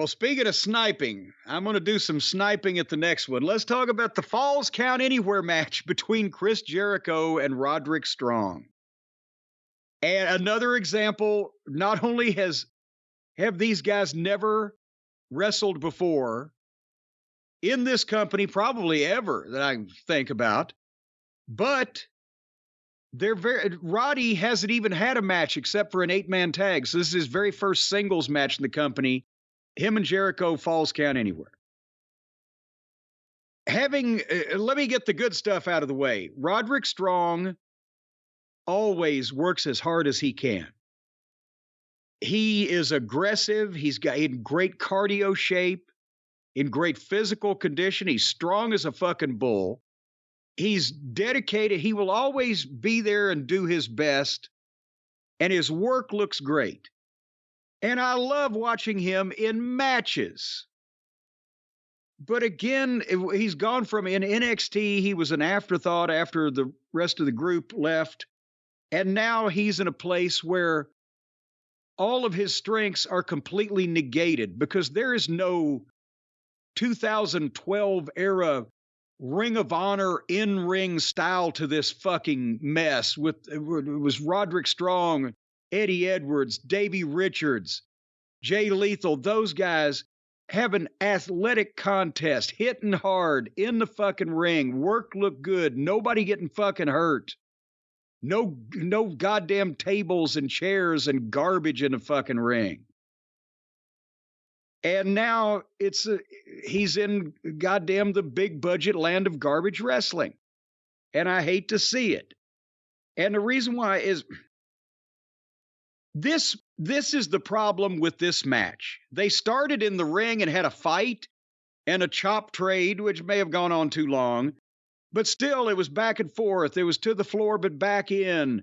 Well, speaking of sniping, I'm going to do some sniping at the next one. Let's talk about the Falls Count Anywhere match between Chris Jericho and Roderick Strong. And another example, not only have these guys never wrestled before in this company, probably ever that I think about, but Roddy hasn't even had a match except for an 8-man tag. So this is his very first singles match in the company. Him and Jericho, Falls Count Anywhere. Let me get the good stuff out of the way. Roderick Strong always works as hard as he can. He is aggressive. He's got in great cardio shape, in great physical condition. He's strong as a fucking bull. He's dedicated. He will always be there and do his best. And his work looks great. And I love watching him in matches. But again, he's gone from in NXT, he was an afterthought after the rest of the group left. And now he's in a place where all of his strengths are completely negated because there is no 2012 era Ring of Honor in-ring style to this fucking mess. It was Roderick Strong, Eddie Edwards, Davey Richards, Jay Lethal. Those guys have an athletic contest, hitting hard in the fucking ring. Work looked good. Nobody getting fucking hurt. No goddamn tables and chairs and garbage in the fucking ring. And now he's in goddamn the big budget land of garbage wrestling. And I hate to see it. And the reason why is this is the problem with this match. They started in the ring and had a fight and a chop trade, which may have gone on too long. But still, it was back and forth. It was to the floor, but back in.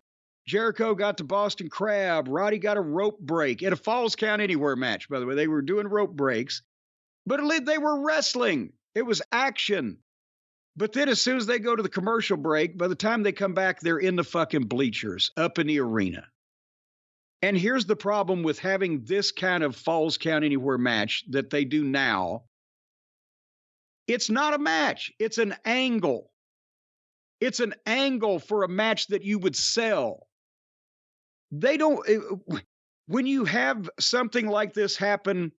Jericho got to Boston Crab. Roddy got a rope break in a Falls Count Anywhere match, by the way. They were doing rope breaks, but they were wrestling. It was action. But then as soon as they go to the commercial break, by the time they come back, they're in the fucking bleachers up in the arena. And here's the problem with having this kind of Falls Count Anywhere match that they do now. It's not a match. It's an angle. It's an angle for a match that you would sell. When you have something like this happen,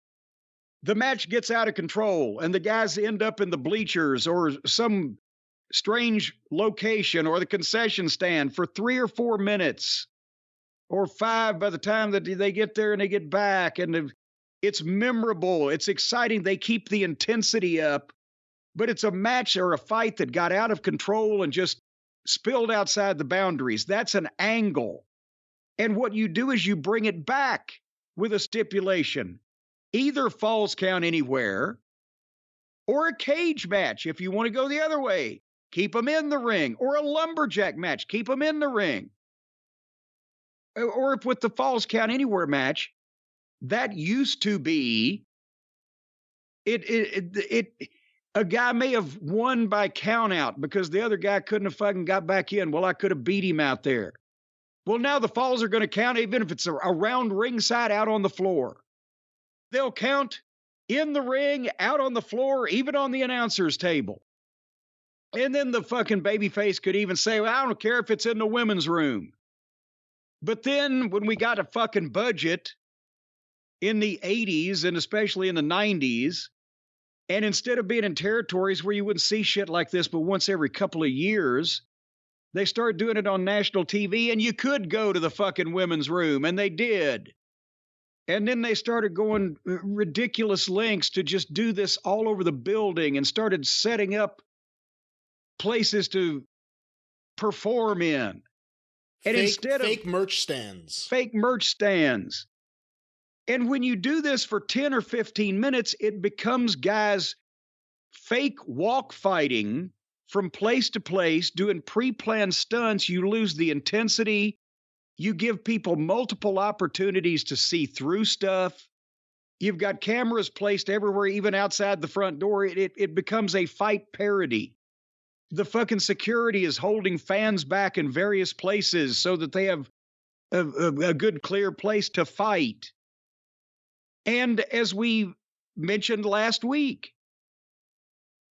the match gets out of control and the guys end up in the bleachers or some strange location or the concession stand for 3 or 4 minutes or 5 by the time that they get there and they get back. And it's memorable. It's exciting. They keep the intensity up, but it's a match or a fight that got out of control and just spilled outside the boundaries. That's an angle. And what you do is you bring it back with a stipulation. Either Falls Count Anywhere or a cage match if you want to go the other way. Keep them in the ring. Or a lumberjack match. Keep them in the ring. Or if with the Falls Count Anywhere match, that used to be a guy may have won by count out because the other guy couldn't have fucking got back in. Well, I could have beat him out there. Well, now the falls are going to count even if it's around ringside out on the floor. They'll count in the ring, out on the floor, even on the announcer's table. And then the fucking babyface could even say, well, I don't care if it's in the women's room. But then when we got a fucking budget in the 80s and especially in the 90s, and instead of being in territories where you wouldn't see shit like this but once every couple of years, they started doing it on national TV, and you could go to the fucking women's room, and they did. And then they started going ridiculous lengths to just do this all over the building and started setting up places to perform in. And fake merch stands. Fake merch stands. And when you do this for 10 or 15 minutes, it becomes guys fake walk fighting from place to place, doing pre-planned stunts. You lose the intensity. You give people multiple opportunities to see through stuff. You've got cameras placed everywhere, even outside the front door. It becomes a fight parody. The fucking security is holding fans back in various places so that they have a good, clear place to fight. And as we mentioned last week.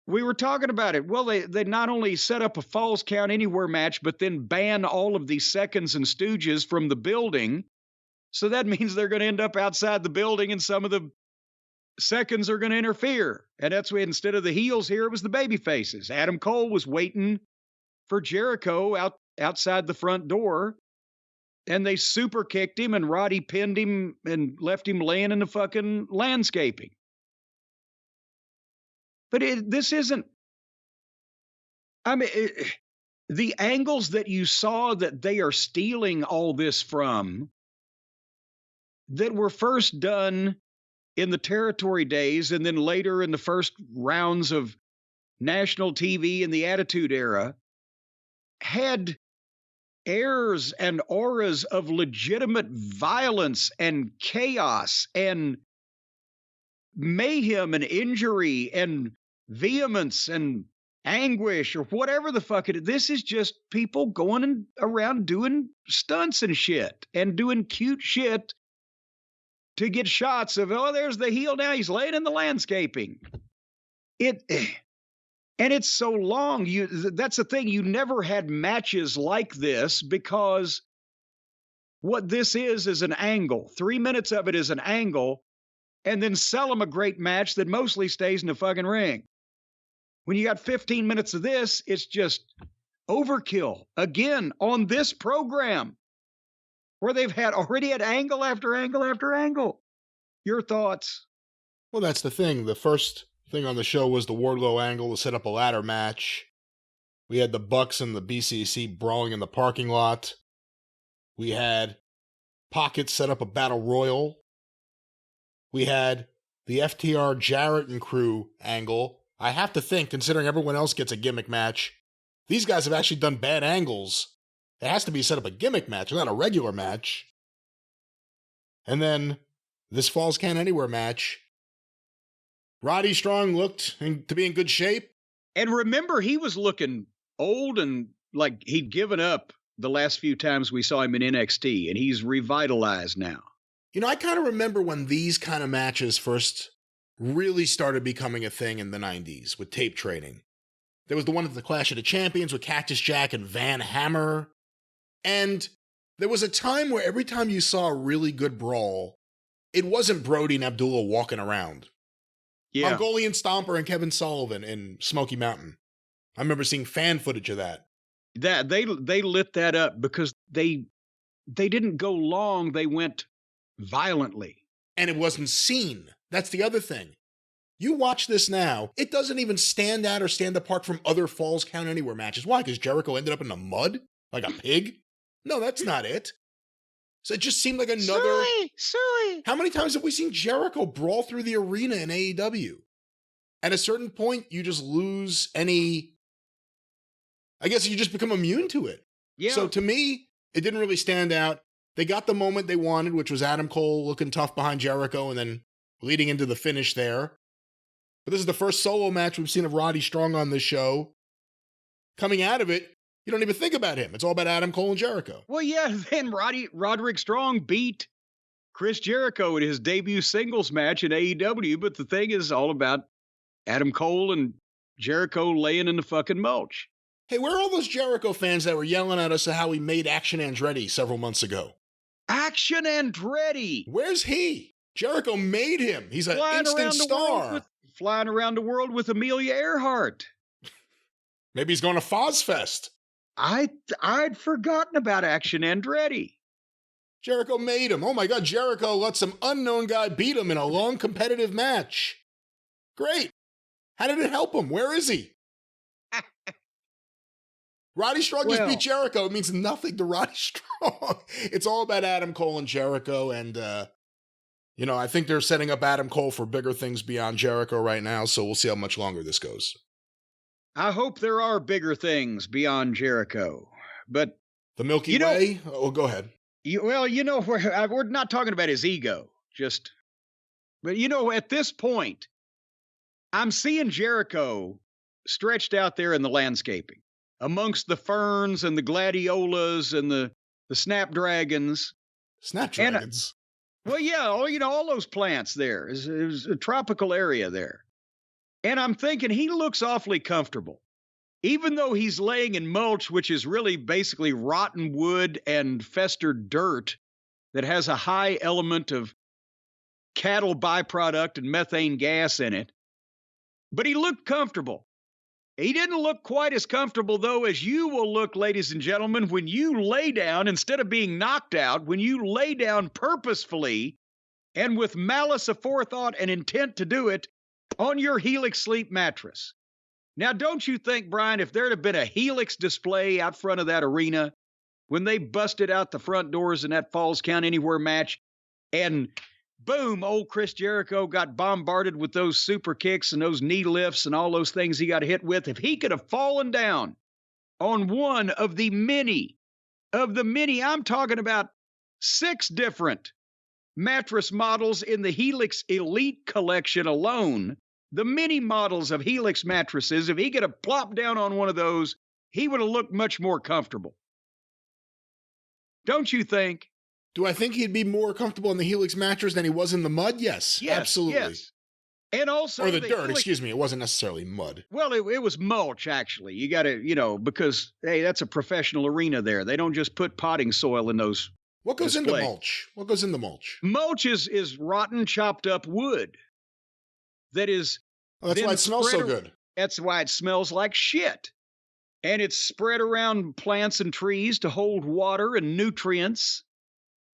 We were talking about it. Well, they not only set up a Falls Count Anywhere match, but then ban all of these seconds and stooges from the building. So that means they're going to end up outside the building and some of the seconds are going to interfere. And that's why instead of the heels here, it was the baby faces. Adam Cole was waiting for Jericho outside the front door, and they super kicked him, and Roddy pinned him and left him laying in the fucking landscaping. But this isn't, I mean, the angles that you saw that they are stealing all this from that were first done in the territory days and then later in the first rounds of national TV in the Attitude Era had airs and auras of legitimate violence and chaos and mayhem and injury and vehemence and anguish or whatever the fuck it is. This is just people going around doing stunts and shit and doing cute shit to get shots of, oh, there's the heel now. He's laying in the landscaping. And it's so long. That's the thing. You never had matches like this because what this is an angle. 3 minutes of it is an angle, and then sell them a great match that mostly stays in the fucking ring. When you got 15 minutes of this, it's just overkill. Again, on this program, where they've already had angle after angle after angle. Your thoughts? Well, that's the thing. The first thing on the show was the Wardlow angle to set up a ladder match. We had the Bucks and the BCC brawling in the parking lot. We had Pocket set up a battle royal. We had the FTR Jarrett and crew angle. I have to think, considering everyone else gets a gimmick match, these guys have actually done bad angles. It has to be set up a gimmick match, not a regular match. And then this Falls Count Anywhere match. Roddy Strong looked to be in good shape. And remember, he was looking old and like he'd given up the last few times we saw him in NXT, and he's revitalized now. You know, I kind of remember when these kind of matches first really started becoming a thing in the 90s with tape trading. There was the one at the Clash of the Champions with Cactus Jack and Van Hammer. And there was a time where every time you saw a really good brawl, it wasn't Brody and Abdullah walking around. Yeah. Mongolian Stomper and Kevin Sullivan in Smoky Mountain. I remember seeing fan footage of that. They lit that up because they didn't go long, they went violently. And it wasn't seen. That's the other thing. You watch this now, it doesn't even stand out or stand apart from other Falls Count Anywhere matches. Why? Because Jericho ended up in the mud? Like a pig? No, that's not it. So it just seemed like another... Silly. How many times have we seen Jericho brawl through the arena in AEW? At a certain point, you just lose any... I guess you just become immune to it. Yeah. So to me, it didn't really stand out. They got the moment they wanted, which was Adam Cole looking tough behind Jericho and then leading into the finish there. But this is the first solo match we've seen of Roddy Strong on this show. Coming out of it, you don't even think about him. It's all about Adam Cole and Jericho. Well, yeah, then Roderick Strong beat Chris Jericho in his debut singles match in AEW, but the thing is all about Adam Cole and Jericho laying in the fucking mulch. Hey, where are all those Jericho fans that were yelling at us at how he made Action Andretti several months ago? Action Andretti! Where's he? Jericho made him. He's an instant star. Flying around the world with Amelia Earhart. Maybe he's going to FozFest. I'd forgotten about Action Andretti. Jericho made him. Oh my God, Jericho let some unknown guy beat him in a long competitive match. Great. How did it help him? Where is he? Roddy Strong just beat Jericho. It means nothing to Roddy Strong. It's all about Adam Cole and Jericho. And, I think they're setting up Adam Cole for bigger things beyond Jericho right now. So we'll see how much longer this goes. I hope there are bigger things beyond Jericho. But the Milky Way? Oh, go ahead. We're not talking about his ego. But at this point, I'm seeing Jericho stretched out there in the landscaping amongst the ferns and the gladiolas and the snapdragons. Snapdragons? Well, yeah, all those plants there. It was a tropical area there. And I'm thinking he looks awfully comfortable. Even though he's laying in mulch, which is really basically rotten wood and festered dirt that has a high element of cattle byproduct and methane gas in it. But he looked comfortable. He didn't look quite as comfortable, though, as you will look, ladies and gentlemen, when you lay down, instead of being knocked out, when you lay down purposefully and with malice aforethought and intent to do it on your Helix sleep mattress. Now, don't you think, Brian, if there'd have been a Helix display out front of that arena when they busted out the front doors in that Falls Count Anywhere match and boom, old Chris Jericho got bombarded with those super kicks and those knee lifts and all those things he got hit with. If he could have fallen down on one of the many, I'm talking about 6 different mattress models in the Helix Elite collection alone, the mini models of Helix mattresses, if he could have plopped down on one of those, he would have looked much more comfortable. Don't you think? Do I think he'd be more comfortable in the Helix mattress than he was in the mud? Yes, absolutely. Yes. And also or the dirt, Helix, excuse me. It wasn't necessarily mud. Well, it was mulch, actually. You got to, because, hey, that's a professional arena there. They don't just put potting soil in those. What goes into mulch? What goes in the mulch? Mulch is rotten, chopped up wood. That is. Oh, that's why it smells so good. That's why it smells like shit. And it's spread around plants and trees to hold water and nutrients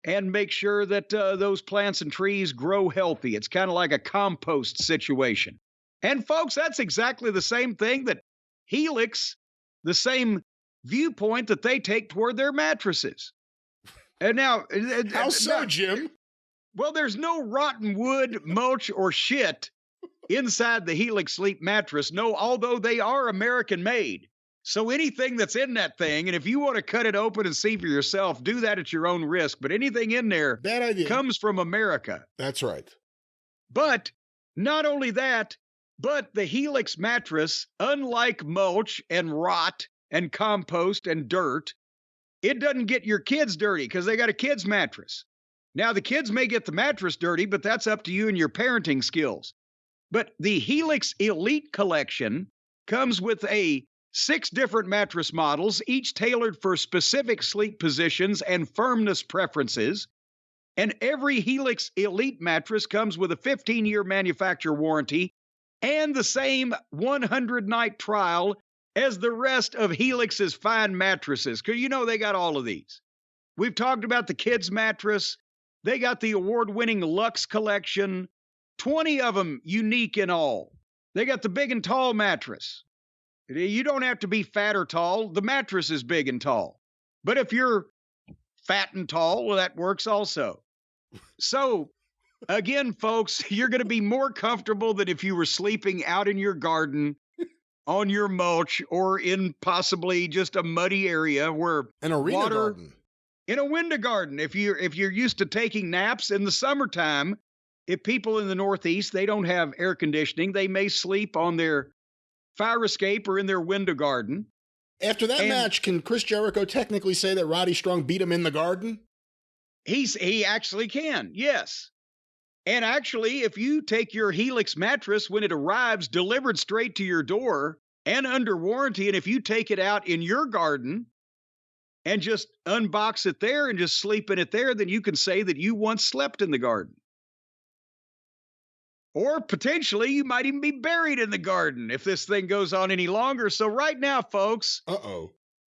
and make sure that those plants and trees grow healthy. It's kind of like a compost situation. And folks, that's exactly the same thing that Helix, the same viewpoint that they take toward their mattresses. And now, how so, Jim? Well, there's no rotten wood, mulch, or shit inside the Helix sleep mattress. No, although they are American made. So anything that's in that thing, and if you want to cut it open and see for yourself, do that at your own risk. But anything in there bad idea. Comes from America. That's right. But not only that, but the Helix mattress, unlike mulch and rot and compost and dirt, it doesn't get your kids dirty because they got a kids mattress. Now, the kids may get the mattress dirty, but that's up to you and your parenting skills. But the Helix Elite collection comes with 6 different mattress models, each tailored for specific sleep positions and firmness preferences. And every Helix Elite mattress comes with a 15-year manufacturer warranty and the same 100-night trial as the rest of Helix's fine mattresses. Because they got all of these. We've talked about the kids' mattress. They got the award-winning Luxe collection, 20 of them unique in all. They got the big and tall mattress. You don't have to be fat or tall. The mattress is big and tall. But if you're fat and tall, well, that works also. So, again, folks, you're going to be more comfortable than if you were sleeping out in your garden, on your mulch, or in possibly just a muddy area where an arena garden. In a window garden. If you're used to taking naps in the summertime, if people in the Northeast, they don't have air conditioning, they may sleep on their fire escape or in their window garden. After that match, can Chris Jericho technically say that Roddy Strong beat him in the garden? He actually can, yes. And actually, if you take your Helix mattress when it arrives delivered straight to your door and under warranty, and if you take it out in your garden and just unbox it there and just sleep in it there, then you can say that you once slept in the garden. Or potentially, you might even be buried in the garden if this thing goes on any longer. So right now, folks,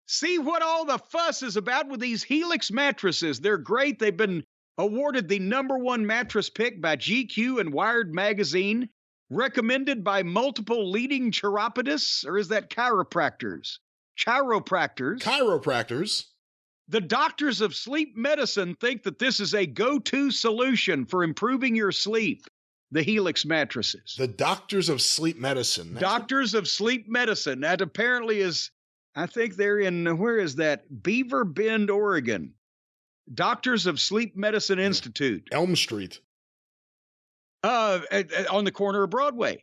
see what all the fuss is about with these Helix mattresses. They're great. They've been awarded the #1 mattress pick by GQ and Wired Magazine, recommended by multiple leading chiropodists, or is that chiropractors? Chiropractors. The doctors of sleep medicine think that this is a go-to solution for improving your sleep. The Helix mattresses. The doctors of sleep medicine. Doctors of sleep medicine. That apparently is, I think they're in, where is that? Beaver Bend, Oregon. Doctors of Sleep Medicine Institute. Elm Street. On the corner of Broadway.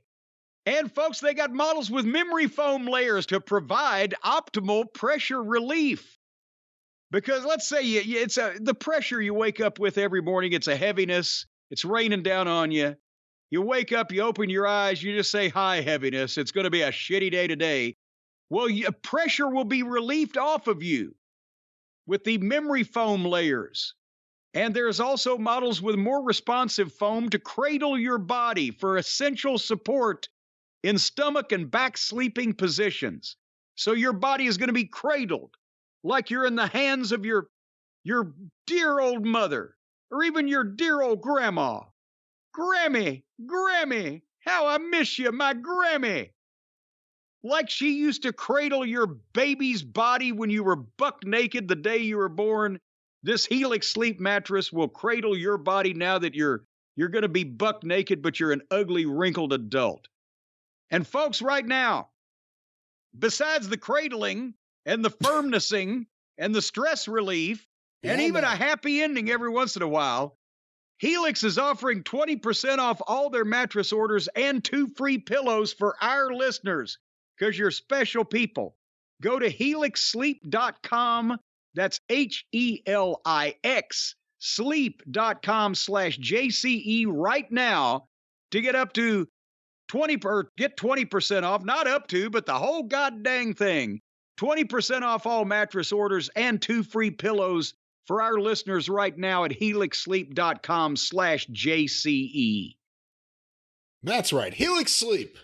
And folks, they got models with memory foam layers to provide optimal pressure relief. Because let's say it's the pressure you wake up with every morning. It's a heaviness. It's raining down on you. You wake up, you open your eyes, you just say, hi, heaviness. It's going to be a shitty day today. Well, pressure will be relieved off of you with the memory foam layers. And there's also models with more responsive foam to cradle your body for essential support in stomach and back sleeping positions. So your body is going to be cradled like you're in the hands of your dear old mother or even your dear old grandma. Grammy, how I miss you, my Grammy. Like she used to cradle your baby's body when you were buck naked the day you were born, this Helix sleep mattress will cradle your body now that you're going to be buck naked, but you're an ugly, wrinkled adult. And folks, right now, besides the cradling and the firmnessing and the stress relief and even a happy ending every once in a while, Helix is offering 20% off all their mattress orders and 2 free pillows for our listeners because you're special people. Go to helixsleep.com. That's HELIX sleep.com/JCE right now to get up to 20% off, not up to, but the whole goddamn thing. 20% off all mattress orders and 2 free pillows for our listeners right now at helixsleep.com/JCE. That's right. Helix Sleep.